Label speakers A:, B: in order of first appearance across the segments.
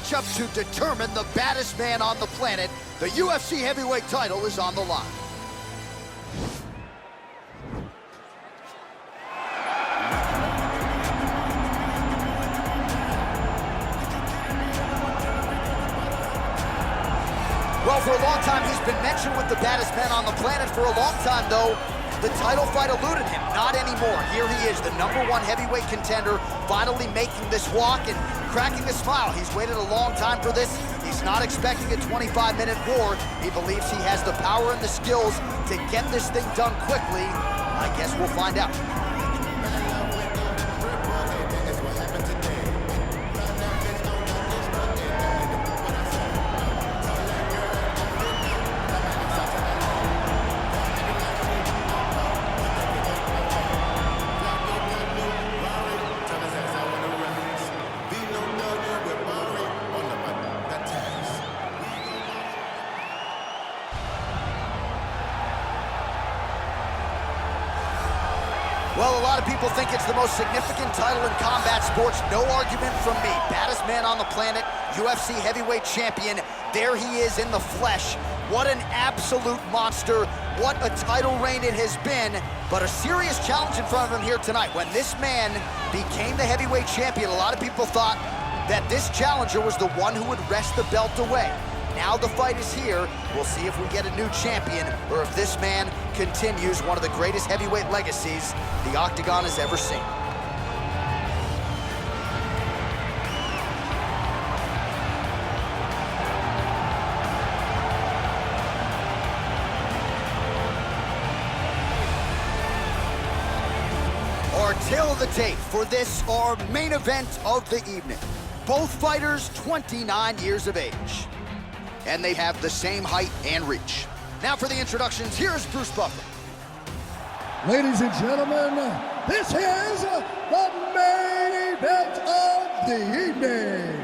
A: matchup to determine the baddest man on the planet. The UFC heavyweight title is on the line. Well, for a long time, he's been mentioned with the baddest man on the planet. For a long time, though, the title fight eluded him. Not anymore. Here he is, the #1 heavyweight contender, finally making this walk and cracking a smile. He's waited a long time for this. He's not expecting a 25-minute war. He believes he has the power and the skills to get this thing done quickly. I guess we'll find out. Well, a lot of people think it's the most significant title in combat sports. No argument from me. Baddest man on the planet, UFC heavyweight champion. There he is in the flesh. What an absolute monster. What a title reign it has been. But a serious challenge in front of him here tonight. When this man became the heavyweight champion, a lot of people thought that this challenger was the one who would wrest the belt away. Now the fight is here. We'll see if we get a new champion or if this man continues one of the greatest heavyweight legacies the Octagon has ever seen. Our tale of the tape for this, our main event of the evening. Both fighters 29 years of age, and they have the same height and reach. Now for the introductions, here's Bruce Buffer.
B: Ladies and gentlemen, this is the main event of the evening.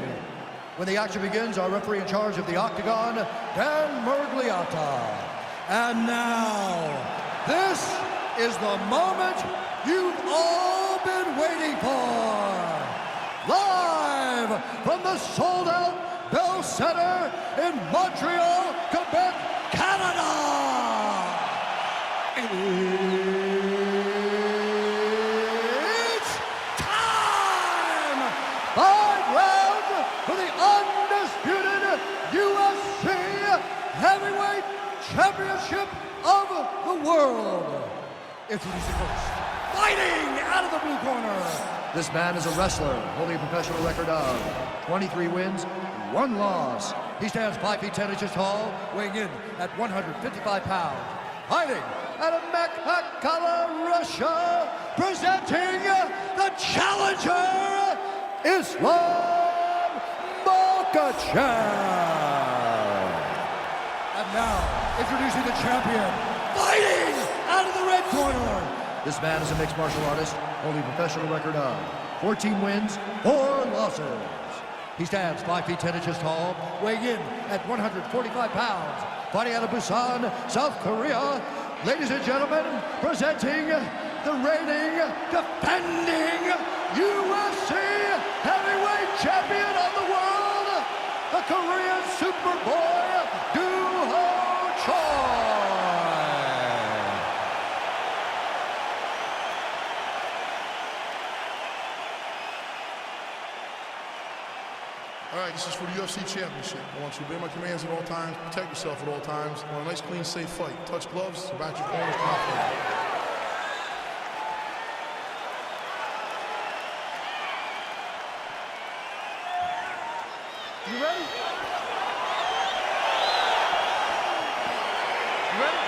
B: When the action begins, our referee in charge of the Octagon, Dan Murgliata. And now, this is the moment you've all been waiting for. Live from the sold-out Bell Center in Montreal, Quebec, Canada. It's time! 5 rounds for the undisputed UFC Heavyweight Championship of the world. Introducing first, fighting out of the blue corner. This man is a wrestler, holding a professional record of 23 wins, 1 loss. He stands 5 feet 10 inches tall, weighing in at 155 pounds. Fighting out of Makhachkala, Russia, presenting the challenger, Islam Makhachev. And now, introducing the champion, fighting out of the red corner. This man is a mixed martial artist, holding a professional record of 14 wins, 4 losses. He stands 5 feet 10 inches tall, weighing in at 145 pounds. Fighting out of Busan, South Korea, ladies and gentlemen, presenting the reigning, defending UFC heavyweight champion of the world, the Korean Superboy, Doo-Ho Choi.
C: All right, this is for the UFC Championship. I want you to obey my commands at all times, protect yourself at all times. I want a nice, clean, safe fight. Touch gloves, about your corners, confident.
B: You ready? You ready?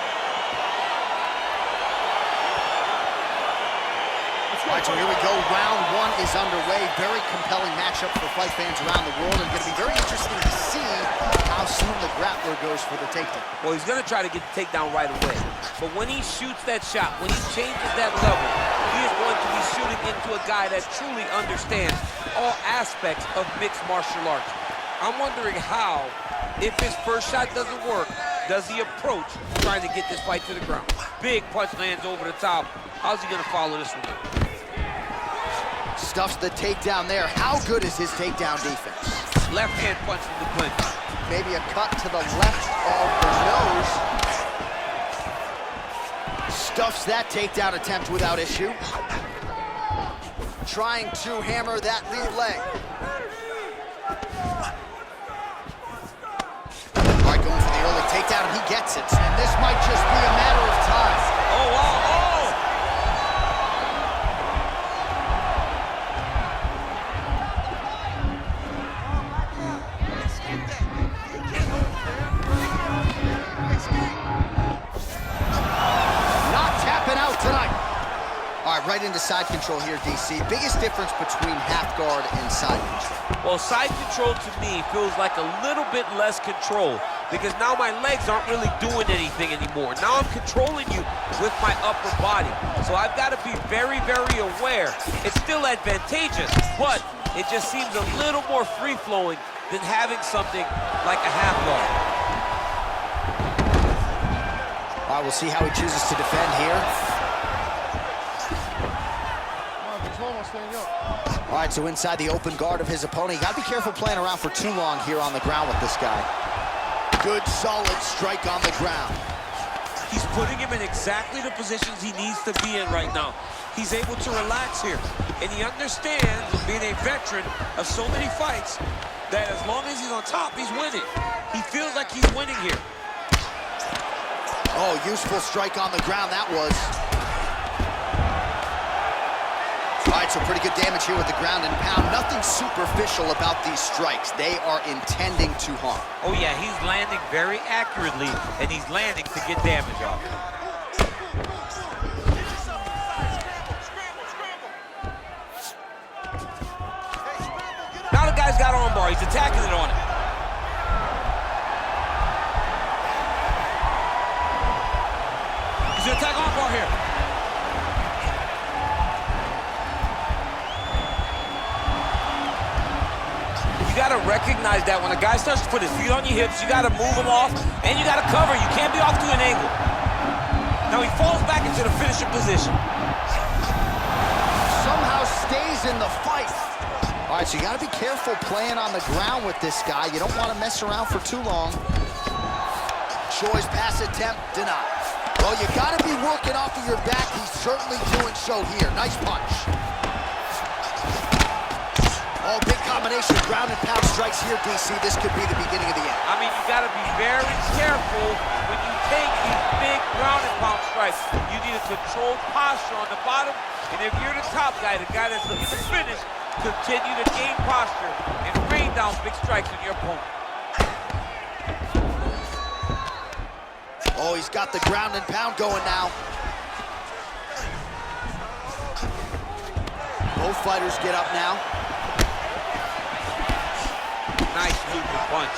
A: All right, so here we go. Round 1 is underway. Very compelling matchup for fight fans around the world. And going to be very interesting to see how soon the grappler goes for the takedown.
D: Well, he's going to try to get the takedown right away. But when he shoots that shot, when he changes that level, he is going to be shooting into a guy that truly understands all aspects of mixed martial arts. I'm wondering how, if his first shot doesn't work, does he approach trying to get this fight to the ground? Big punch lands over the top. How's he going to follow this one up?
A: Stuffs the takedown there. How good is his takedown defense?
D: left hand punch from the clinch.
A: Maybe a cut to the left of the nose. Stuffs that takedown attempt without issue. Trying to hammer that lead leg. All right, going for the early takedown, and he gets it. And this might just be a matter of time.
D: Oh, wow, oh!
A: Right into side control here, DC. Biggest difference between half guard and side control?
D: Well, side control to me feels like a little bit less control because now my legs aren't really doing anything anymore. Now I'm controlling you with my upper body. So I've got to be very, very aware. It's still advantageous, but it just seems a little more free-flowing than having something like a half guard.
A: All right, we'll see how he chooses to defend here. All right, so inside the open guard of his opponent. You got to be careful playing around for too long here on the ground with this guy. Good, solid strike on the ground.
D: He's putting him in exactly the positions he needs to be in right now. He's able to relax here, and he understands, being a veteran of so many fights, that as long as he's on top, he's winning. He feels like he's winning here.
A: Oh, useful strike on the ground that was. All right, so pretty good damage here with the ground and pound. Nothing superficial about these strikes. They are intending to harm.
D: Oh, yeah, he's landing very accurately, and he's landing to get damage off. Now the guy's got arm bar. He's attacking it on him. He's going to attack arm bar here. You got to recognize that when a guy starts to put his feet on your hips, you got to move him off, and you got to cover. You can't be off to an angle. Now he falls back into the finishing position.
A: Somehow stays in the fight. All right, so you got to be careful playing on the ground with this guy. You don't want to mess around for too long. Choi's pass attempt denied. Well, you got to be working off of your back. He's certainly doing so here. Nice punch. Oh, big combination of ground and pound strikes here, DC. This could be the beginning of the end.
D: I mean, you got to be very careful when you take these big ground and pound strikes. You need a controlled posture on the bottom, and if you're the top guy, the guy that's looking to finish, continue to gain posture and rain down big strikes on your opponent.
A: Oh, he's got the ground and pound going now. Both fighters get up now.
D: Nice looping punch.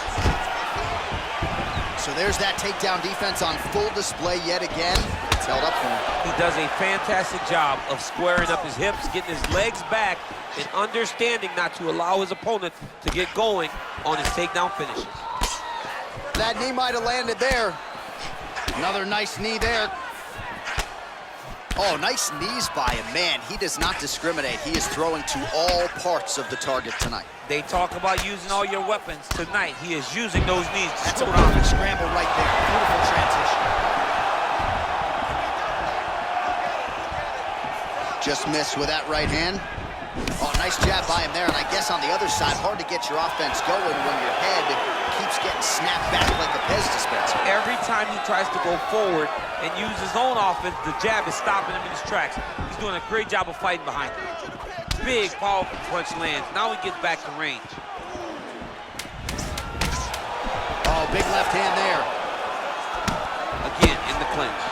A: So there's that takedown defense on full display yet again. It's held up for him.
D: He does a fantastic job of squaring up his hips, getting his legs back, and understanding not to allow his opponent to get going on his takedown finishes.
A: That knee might have landed there. Another nice knee there. Oh, nice knees by him. Man, he does not discriminate. He is throwing to all parts of the target tonight.
D: They talk about using all your weapons. Tonight, he is using those knees.
A: That's a perfect scramble right there. Beautiful transition. Just missed with that right hand. Oh, nice jab by him there. And I guess on the other side, hard to get your offense going when your head keeps getting snapped back like a Pez dispenser.
D: Every time he tries to go forward and use his own offense, the jab is stopping him in his tracks. He's doing a great job of fighting behind him. Big, powerful punch lands. Now he gets back to range.
A: Oh, big left hand there.
D: Again, in the clinch.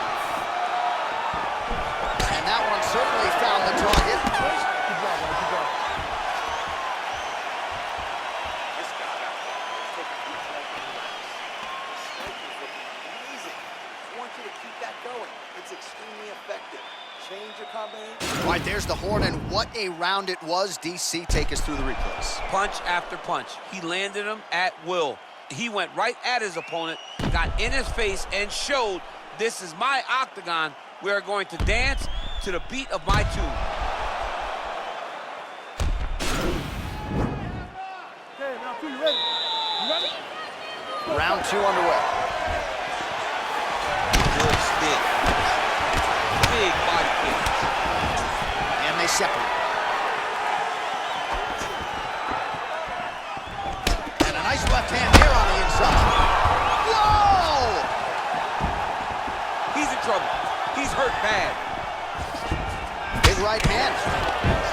A: And that one certainly found the target. All right, there's the horn, and what a round it was. DC, take us through the replays.
D: Punch after punch. He landed him at will. He went right at his opponent, got in his face, and showed this is my octagon. We are going to dance to the beat of my tune.
E: Okay, now, you ready?
A: Round 2 underway.
D: Good spin. Big body kick.
A: And they separate. And a nice left hand there on the inside. Whoa!
D: He's in trouble. He's hurt bad.
A: Big right hand.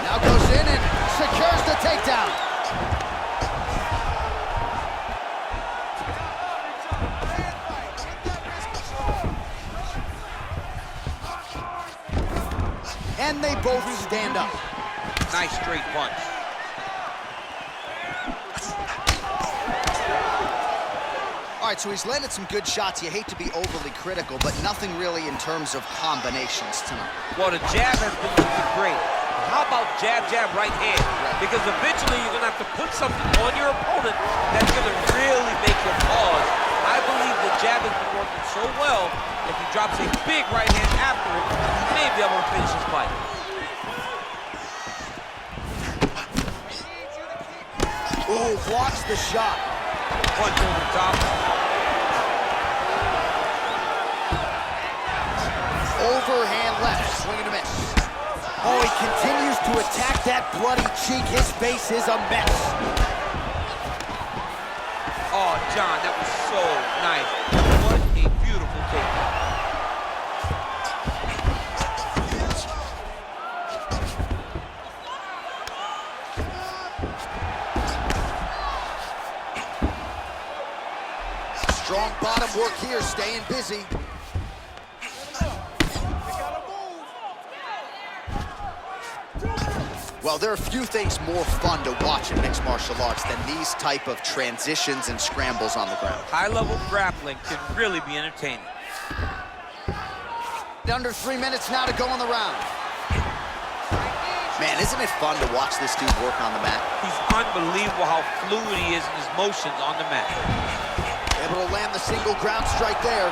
A: Now goes in and secures the takedown. And they both stand up.
D: Nice straight punch.
A: All right, so he's landed some good shots. You hate to be overly critical, but nothing really in terms of combinations tonight.
D: Well, the jab has been looking great. How about jab, jab, right hand? Because eventually you're going to have to put something on your opponent that's going to really make him pause. I believe the jab has been working so well, if he drops a big right hand after it, he may be able to finish his fight.
A: Ooh, blocks the shot.
D: Punch over the top.
A: Overhand left, swing and a miss. Oh, he continues to attack that bloody cheek. His face is a mess.
D: Oh, John, that was so nice. What a beautiful takedown.
A: Strong bottom work here, staying busy. Well, there are few things more fun to watch in mixed martial arts than these type of transitions and scrambles on the ground.
D: High-level grappling can really be entertaining.
A: Under 3 minutes now to go in the round. Man, isn't it fun to watch this dude work on the mat?
D: He's unbelievable how fluid he is in his motions on the mat.
A: Able to land the single ground strike there.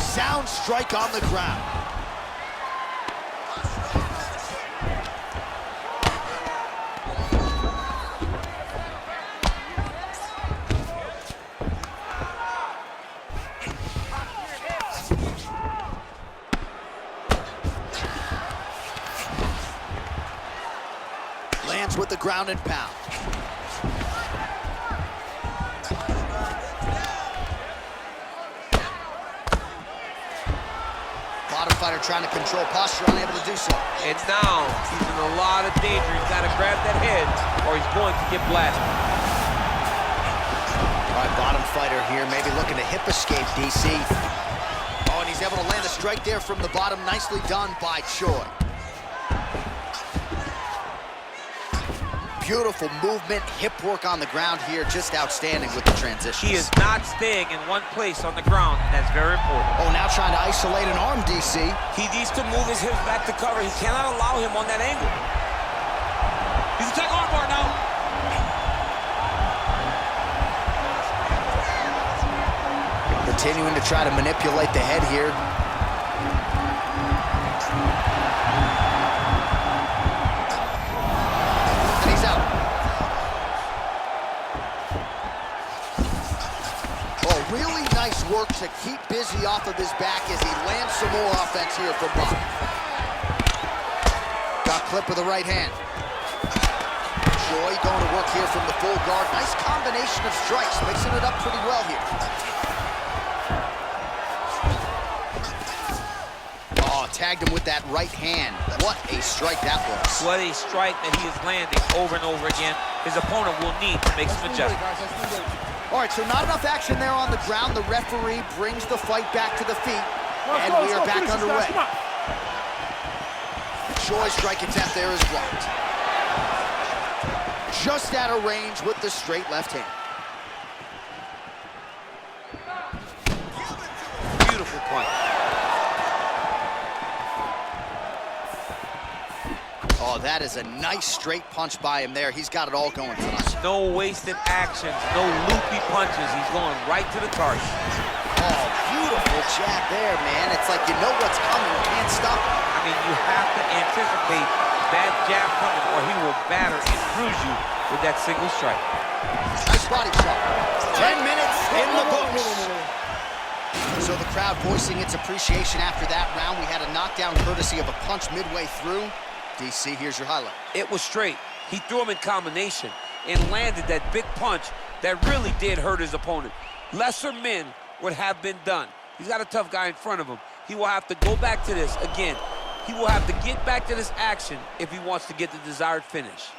A: Sound strike on the ground. Lands with the ground and pound. Bottom fighter trying to control posture, unable to do so.
D: And now he's in a lot of danger. He's got to grab that head or he's going to get blasted.
A: All right, bottom fighter here, maybe looking to hip escape, DC. Oh, and he's able to land a strike there from the bottom. Nicely done by Choi. Beautiful movement, hip work on the ground here, just outstanding with the transitions.
D: He is not staying in one place on the ground, and that's very important.
A: Oh, now trying to isolate an arm, DC.
D: He needs to move his hips back to cover. He cannot allow him on that angle. He's attacking arm bar now.
A: Continuing to try to manipulate the head here. Really nice work to keep busy off of his back as he lands some more offense here from bottom. Got clipped with the right hand. Choi going to work here from the full guard. Nice combination of strikes, mixing it up pretty well here. Oh, tagged him with that right hand. What a strike that was.
D: What a strike that he is landing over and over again. His opponent will need to make some adjustments.
A: All right, so not enough action there on the ground. The referee brings the fight back to the feet, and we are back underway. Choi's strike attempt there is blocked. Just out of range with the straight left hand.
D: Beautiful point.
A: Oh, that is a nice straight punch by him there. He's got it all going tonight.
D: No wasted actions, no loopy punches. He's going right to the target.
A: Oh, beautiful jab there, man. It's like you know what's coming. You can't stop it.
D: I mean, you have to anticipate that jab coming, or he will batter and bruise you with that single strike.
A: Nice body shot. 10 minutes in the books. So the crowd voicing its appreciation after that round. We had a knockdown courtesy of a punch midway through. DC, here's your highlight.
D: It was straight. He threw him in combination and landed that big punch that really did hurt his opponent. Lesser men would have been done. He's got a tough guy in front of him. He will have to go back to this again. He will have to get back to this action if he wants to get the desired finish.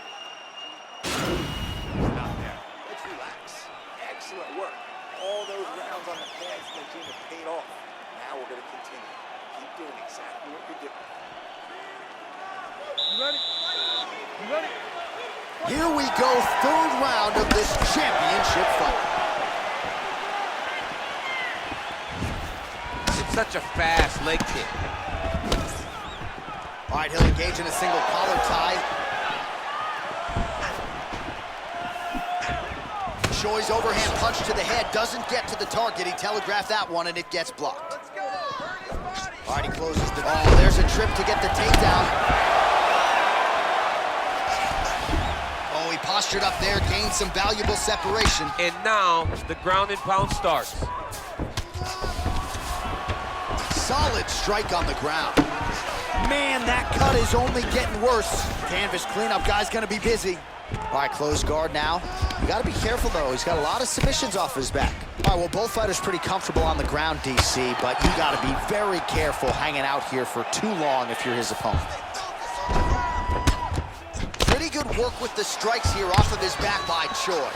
E: Let's relax. Excellent work. All those rounds on the pads in the gym have paid off. Now we're going to continue. Keep doing exactly what you're doing.
B: You ready? You ready?
A: Here we go, third round of this championship fight.
D: It's such a fast leg kick.
A: All right, he'll engage in a single collar tie. Choi's overhand punch to the head doesn't get to the target. He telegraphed that one, and it gets blocked. All right, he closes the... Oh, there's a trip to get the takedown. Oh, he postured up there, gained some valuable separation.
D: And now the ground and pound starts.
A: Solid strike on the ground. Man, that cut is only getting worse. Canvas cleanup guy's gonna be busy. All right, closed guard now. You gotta be careful though. He's got a lot of submissions off his back. All right, well, both fighters pretty comfortable on the ground, DC, but you gotta be very careful hanging out here for too long if you're his opponent. Pretty good work with the strikes here off of his back by Choi.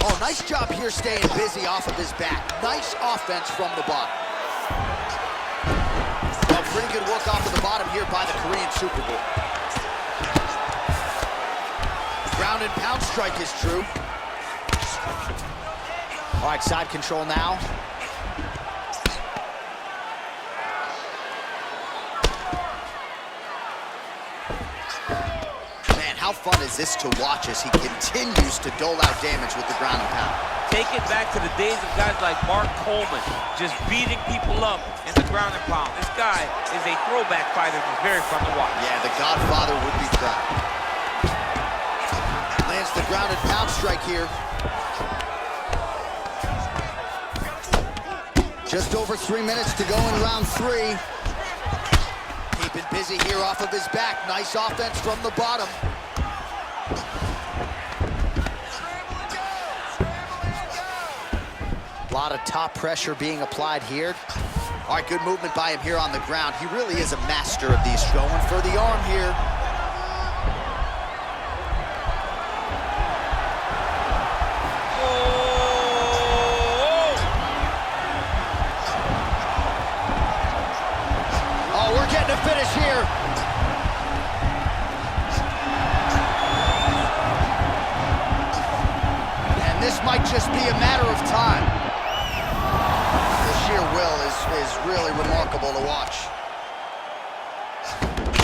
A: Oh, nice job here staying busy off of his back. Nice offense from the bottom. Oh, pretty good work off of the bottom here by the Korean Super Bowl. Ground and pound strike is true. All right, side control now. Man, how fun is this to watch as he continues to dole out damage with the ground and pound.
D: Take it back to the days of guys like Mark Coleman, just beating people up in the ground and pound. This guy is a throwback fighter that's very fun to watch.
A: Yeah, the Godfather would be proud. Lands the ground and pound strike here. Just over 3 minutes to go in round 3. Keeping busy here off of his back. Nice offense from the bottom. A lot of top pressure being applied here. All right, good movement by him here on the ground. He really is a master of these. Going for the arm here. Oh, we're getting a finish here. And this might just be a matter of time. Sheer will is really remarkable to watch.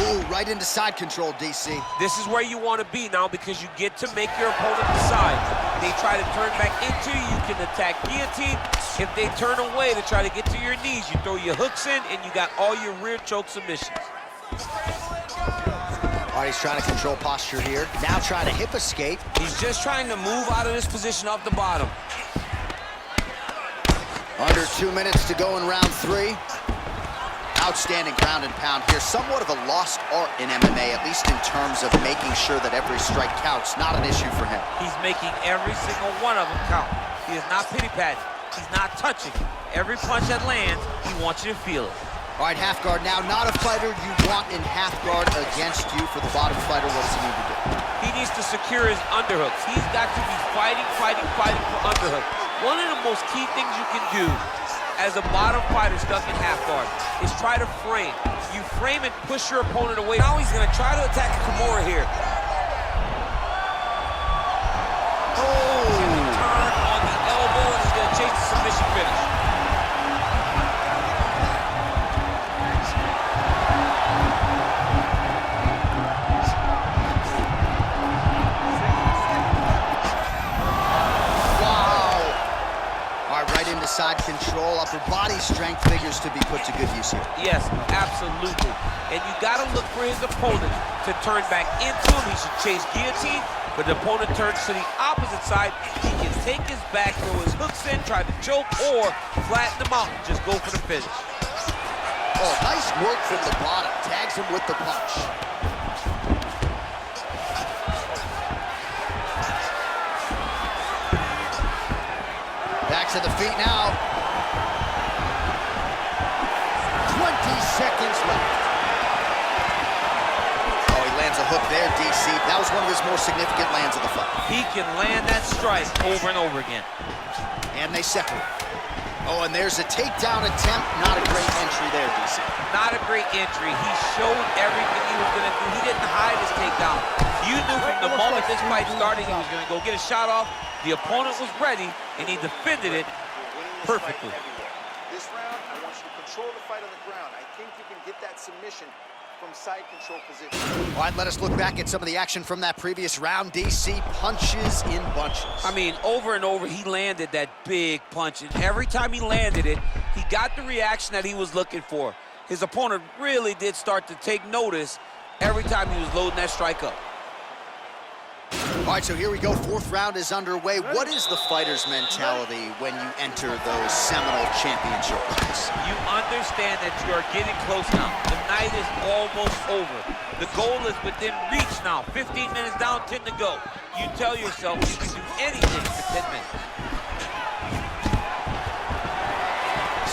A: Ooh, right into side control, DC.
D: This is where you want to be now because you get to make your opponent decide. They try to turn back into you, you can attack guillotine. If they turn away to try to get to your knees, you throw your hooks in and you got all your rear choke submissions.
A: All right, he's trying to control posture here. Now trying to hip escape.
D: He's just trying to move out of this position off the bottom.
A: Under 2 minutes to go in round 3. Outstanding ground and pound here. Somewhat of a lost art in MMA, at least in terms of making sure that every strike counts. Not an issue for him.
D: He's making every single one of them count. He is not pity-patting. He's not touching. Every punch that lands, he wants you to feel it.
A: All right, half guard now. Not a fighter you want in half guard against you. For the bottom fighter, what does he need to do?
D: He needs to secure his underhooks. He's got to be fighting for underhooks. One of the most key things you can do as a bottom fighter stuck in half guard is try to frame. You frame and push your opponent away. Now he's gonna try to attack Kimura here. Oh! Turn on the elbow and he's gonna chase the submission finish. Side control, upper body strength figures to be put to good use here. Yes, absolutely. and you got to look for his opponent to turn back into him. He should chase guillotine, but the opponent turns to the opposite side. He can take his back, throw his hooks in, try to choke, or flatten him out and just go for the finish.
A: Oh, nice work from the bottom. Tags him with the punch. Back to the feet now. 20 seconds left. Oh, he lands a hook there, DC. That was one of his more significant lands of the fight.
D: He can land that strike over and over again.
A: And they separate. Oh, and there's a takedown attempt. Not a great entry there, DC.
D: Not a great entry. He showed everything he was going to do. He didn't hide his takedown. You knew from the moment this fight started he was going to go get a shot off. The opponent was ready, and he defended it perfectly.
E: This round, I want you to control the fight on the ground. I think you can get that submission from side control position.
A: All right, let us look back at some of the action from that previous round. DC punches in bunches.
D: I mean, over and over, he landed that big punch, and every time he landed it, he got the reaction that he was looking for. His opponent really did start to take notice every time he was loading that strike up.
A: All right, so here we go. Fourth round is underway. What is the fighter's mentality when you enter those seminal championship fights?
D: You understand that you are getting close now. The night is almost over. The goal is within reach now. 15 minutes down, 10 to go. You tell yourself you can do anything for 10 minutes.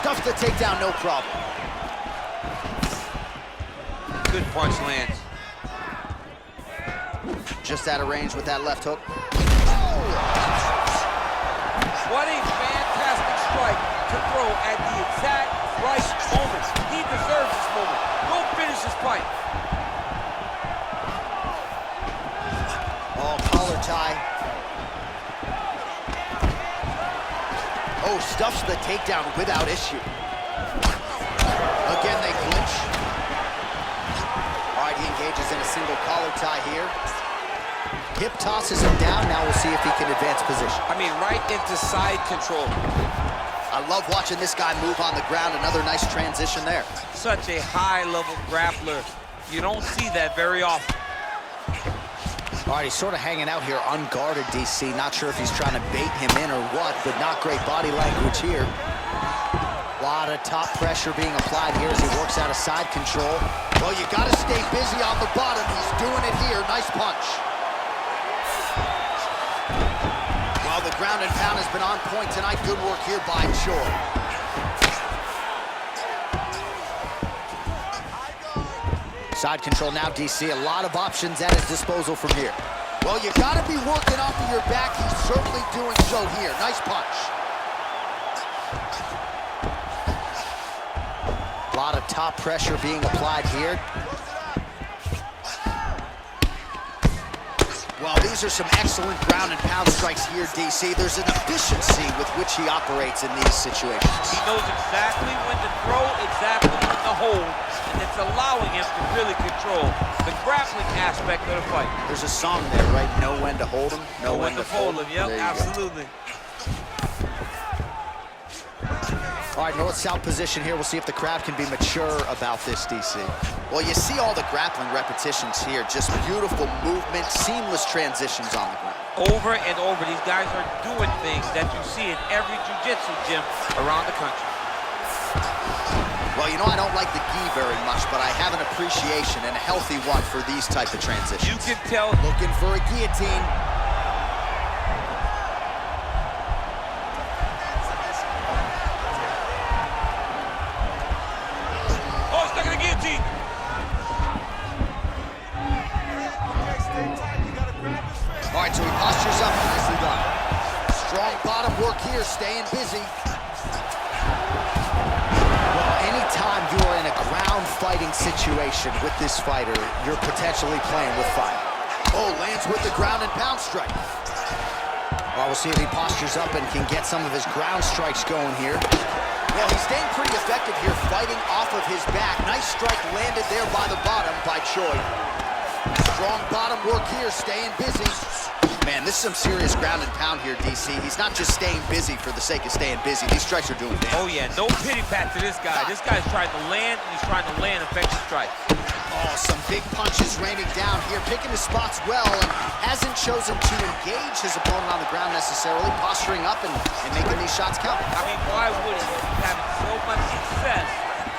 A: Stuffs the takedown, no problem.
D: Good punch lands.
A: Just out of range with that left hook.
D: What a fantastic strike to throw at the exact right moment. He deserves this moment. Go finish this fight.
A: Oh, collar tie. Oh, stuffs the takedown without issue. Again, they clinch. All right, he engages in a single collar tie here. Hip tosses him down. Now we'll see if he can advance position.
D: I mean, right into side control.
A: I love watching this guy move on the ground. Another nice transition there.
D: Such a high-level grappler. You don't see that very often.
A: All right, he's sort of hanging out here unguarded, DC. Not sure if he's trying to bait him in or what, but not great body language here. A lot of top pressure being applied here as he works out of side control. Well, you got to stay busy on the bottom. He's doing it here. Nice punch. Well, the ground and pound has been on point tonight. Good work here by Choi. Side control now, DC. A lot of options at his disposal from here. Well, you got to be working off of your back. He's certainly doing so here. Nice punch. A lot of top pressure being applied here. Well, these are some excellent ground and pound strikes here, DC. There's an efficiency with which he operates in these situations.
D: He knows exactly when to throw, exactly when to hold, and it's allowing him to really control the grappling aspect of the fight.
A: There's a song there, right? Know when to hold him, know when to fold him.
D: Yep, absolutely.
A: All right, north-south position here. We'll see if the crowd can be mature about this, DC. Well, you see all the grappling repetitions here. Just beautiful movement, seamless transitions on the ground.
D: Over and over, these guys are doing things that you see in every jiu-jitsu gym around the country.
A: Well, you know, I don't like the gi very much, but I have an appreciation and a healthy one for these type of transitions.
D: You can tell.
A: Looking for a guillotine.
D: Oh, stuck in the guillotine.
A: All right, so he postures up. Nicely done. Strong bottom work here, staying busy. Well, anytime you are in a ground fighting situation with this fighter, you're potentially playing with fire. Oh, lands with the ground and pound strike. Well, we'll see if he postures up and can get some of his ground strikes going here. Well, he's staying pretty effective here, fighting off of his back. Nice strike landed there by the bottom by Choi. Strong bottom work here, staying busy. Man, this is some serious ground and pound here, DC. He's not just staying busy for the sake of staying busy. These strikes are doing damage.
D: Oh, yeah, no pity pat to this guy. This guy's trying to land, and he's trying to land effective strikes.
A: Oh, some big punches raining down here, picking his spots well, and hasn't chosen to engage his opponent on the ground necessarily, posturing up and making these shots count.
D: I mean, why would he? He's having so much success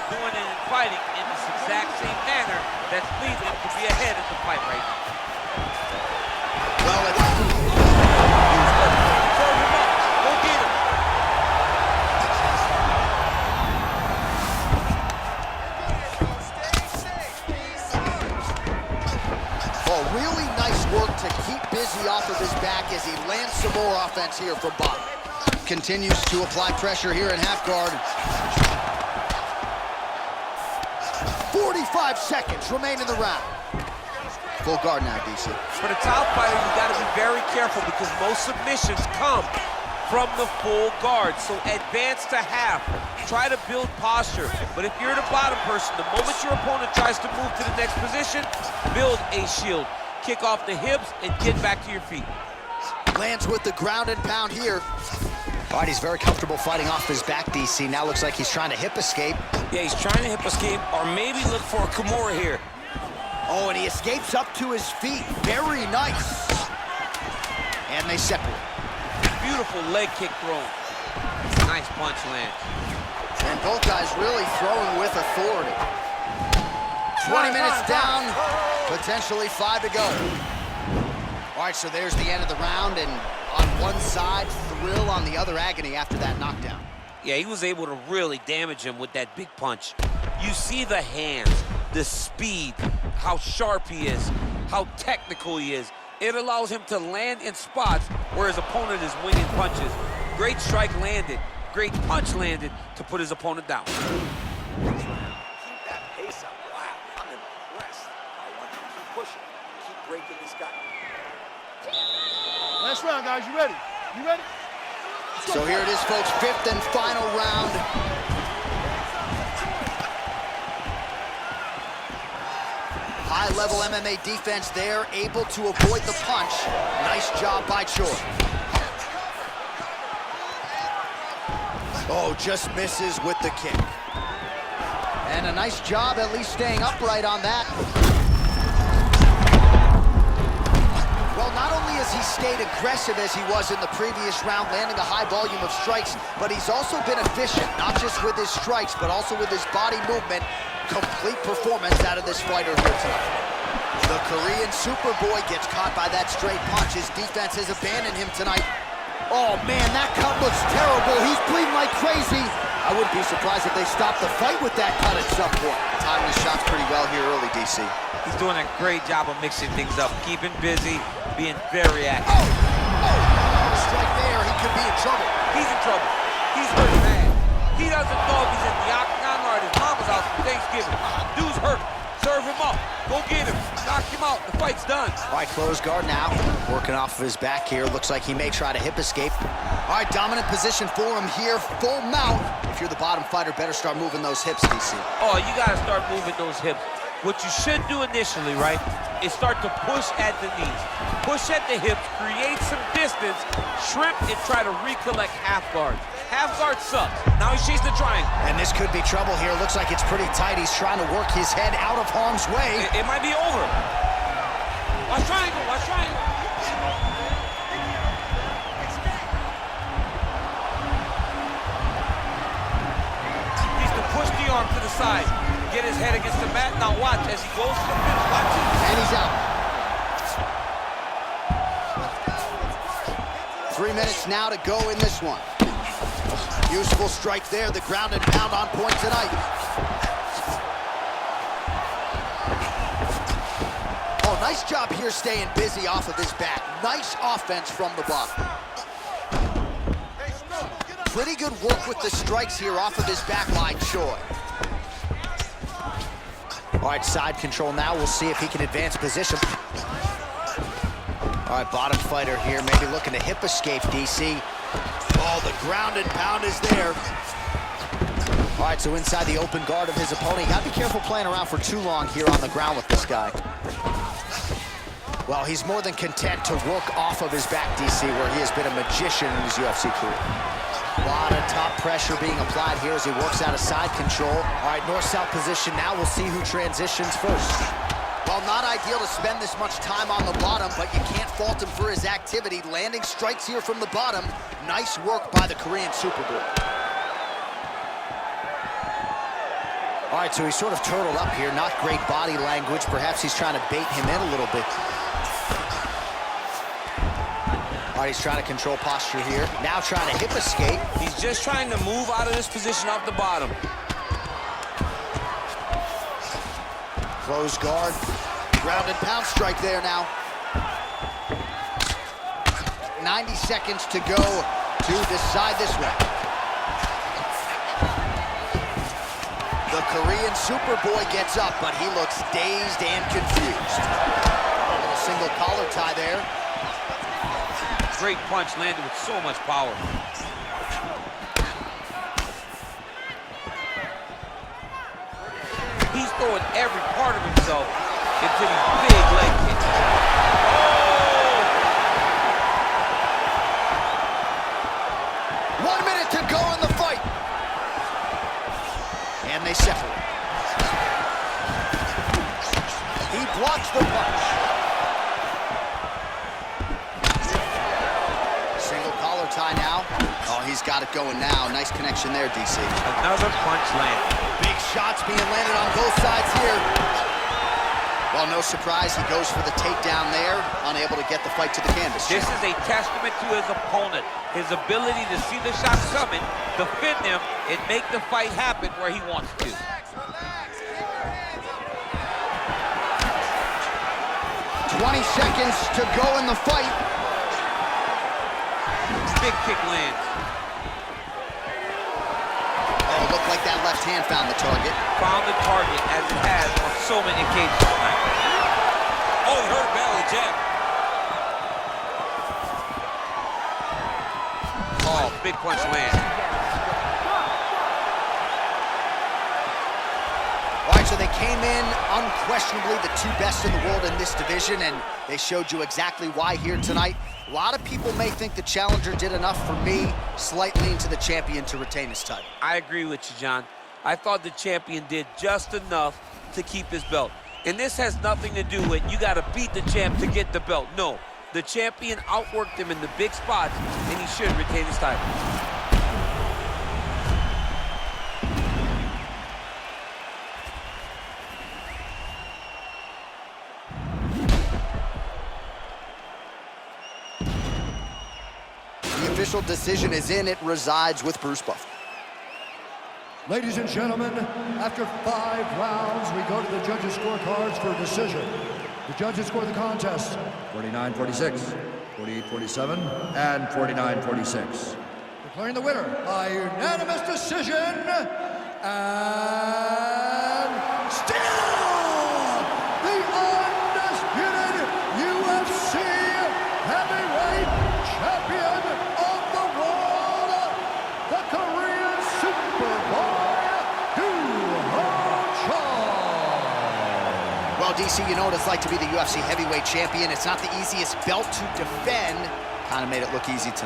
D: doing it and fighting in this exact same manner that's leading him to be ahead of the fight right now.
A: Well, it's...
D: Serve him up. Go get him.
A: Oh, really nice work to keep busy off of his back as he lands some more offense here from Bob. Continues to apply pressure here in half guard. 45 seconds remain in the round. Full guard now, DC.
D: For the top fighter, you got to be very careful because most submissions come from the full guard. So advance to half. Try to build posture. But if you're the bottom person, the moment your opponent tries to move to the next position, build a shield. Kick off the hips and get back to your feet.
A: Lands with the ground and pound here. All right, he's very comfortable fighting off his back, DC. Now looks like he's trying to hip escape.
F: Yeah, he's trying to hip escape or maybe look for a Kimura here.
A: Oh, and he escapes up to his feet. Very nice. And they separate.
D: Beautiful leg kick thrown. Nice punch land.
A: And both guys really throwing with authority. 20 minutes down, potentially 5 to go. All right, so there's the end of the round, and on one side, thrill, on the other, agony after that knockdown.
D: Yeah, he was able to really damage him with that big punch. You see the hands, the speed, how sharp he is, how technical he is. It allows him to land in spots where his opponent is winging punches. Great strike landed, great punch landed to put his opponent down.
E: Keep that pace up. Wow, I'm impressed. I want you to keep pushing, keep breaking this guy.
C: Last round, guys. You ready? You ready?
A: So here it is, folks, 5th and final round. High-level MMA defense there, able to avoid the punch. Nice job by Choi. Oh, just misses with the kick. And a nice job at least staying upright on that. Well, not only has he stayed aggressive as he was in the previous round, landing a high volume of strikes, but he's also been efficient, not just with his strikes, but also with his body movement. Complete performance out of this fighter here tonight. The Korean Superboy gets caught by that straight punch. His defense has abandoned him tonight. Oh, man, that cut looks terrible. He's bleeding like crazy. I wouldn't be surprised if they stopped the fight with that cut at some point. Timing the shots pretty well here early, DC.
D: He's doing a great job of mixing things up, keeping busy, being very active.
A: Strike there, he could be in trouble.
D: He's in trouble. He's hurt bad. He doesn't know if he's in the octagon or at his mama's house for Thanksgiving. Dude's hurt. Serve him up. Go get him. Knock him out. The fight's done.
A: All right, closed guard now. Working off of his back here. Looks like he may try to hip escape. All right, dominant position for him here. Full mount. If you're the bottom fighter, better start moving those hips, DC.
D: Oh, you got to start moving those hips. What you should do initially, right, is start to push at the knees. Push at the hips, create some distance, shrimp, and try to recollect half guard. Half guard sucks. Now he's chasing the triangle.
A: And this could be trouble here. Looks like it's pretty tight. He's trying to work his head out of harm's way.
D: It might be over. Watch triangle, watch triangle. Needs to push the arm to the side. Get his head against the mat. Now watch as he goes to the finish. Watch it.
A: And he's out. 3 minutes now to go in this one. Useful strike there. The ground and pound on point tonight. Oh, nice job here staying busy off of his back. Nice offense from the bottom. Pretty good work with the strikes here off of his back line, Choi. All right, side control now. We'll see if he can advance position. All right, bottom fighter here, maybe looking to hip escape, DC. Oh, the ground and pound is there. All right, so inside the open guard of his opponent. You gotta be careful playing around for too long here on the ground with this guy. Well, he's more than content to work off of his back, DC, where he has been a magician in his UFC career. A lot of top pressure being applied here as he works out of side control. All right, north-south position now. We'll see who transitions first. Well, not ideal to spend this much time on the bottom, but you can't fault him for his activity. Landing strikes here from the bottom. Nice work by the Korean Superboy. All right, so he's sort of turtled up here. Not great body language. Perhaps he's trying to bait him in a little bit. All right, he's trying to control posture here. Now trying to hip escape.
F: He's just trying to move out of this position off the bottom.
A: Close guard. Ground and pound strike there now. 90 seconds to go to decide this one. The Korean Superboy gets up, but he looks dazed and confused. A little single collar tie there.
D: Great punch landed with so much power. He's throwing every part of himself into these big leg kicks. Oh!
A: 1 minute to go in the fight. And they separate. He blocks the punch. Tie now. Oh, he's got it going now. Nice connection there, DC.
D: Another punch landed.
A: Big shots being landed on both sides here. Well, no surprise, he goes for the takedown there, unable to get the fight to the canvas.
D: This is a testament to his opponent, his ability to see the shots coming, defend them, and make the fight happen where he wants to.
E: Relax. Keep your hands up.
A: 20 seconds to go in the fight.
D: Big kick lands.
A: Oh, looked like that left hand found the target.
D: Found the target as it has on so many occasions tonight.
F: Oh, he hurt badly, jab.
D: Oh, big punch lands.
A: All right, so they came in unquestionably the two best in the world in this division, and they showed you exactly why here tonight. A lot of people may think the challenger did enough. For me, slight lean to the champion to retain his title.
D: I agree with you, John. I thought the champion did just enough to keep his belt. And this has nothing to do with you got to beat the champ to get the belt. No, the champion outworked him in the big spots, and he should retain his title.
A: The official decision is in. It resides with Bruce Buffer.
B: Ladies and gentlemen, after 5 rounds, we go to the judges' scorecards for a decision. The judges score the contest 49-46, 48-47, and 49-46. Declaring the winner by unanimous decision, and still the undisputed UFC heavyweight champion of the world, the Korean Superboy, Teduhoga.
A: Well, DC, you know what it's like to be the UFC heavyweight champion. It's not the easiest belt to defend. Kind of made it look easy tonight.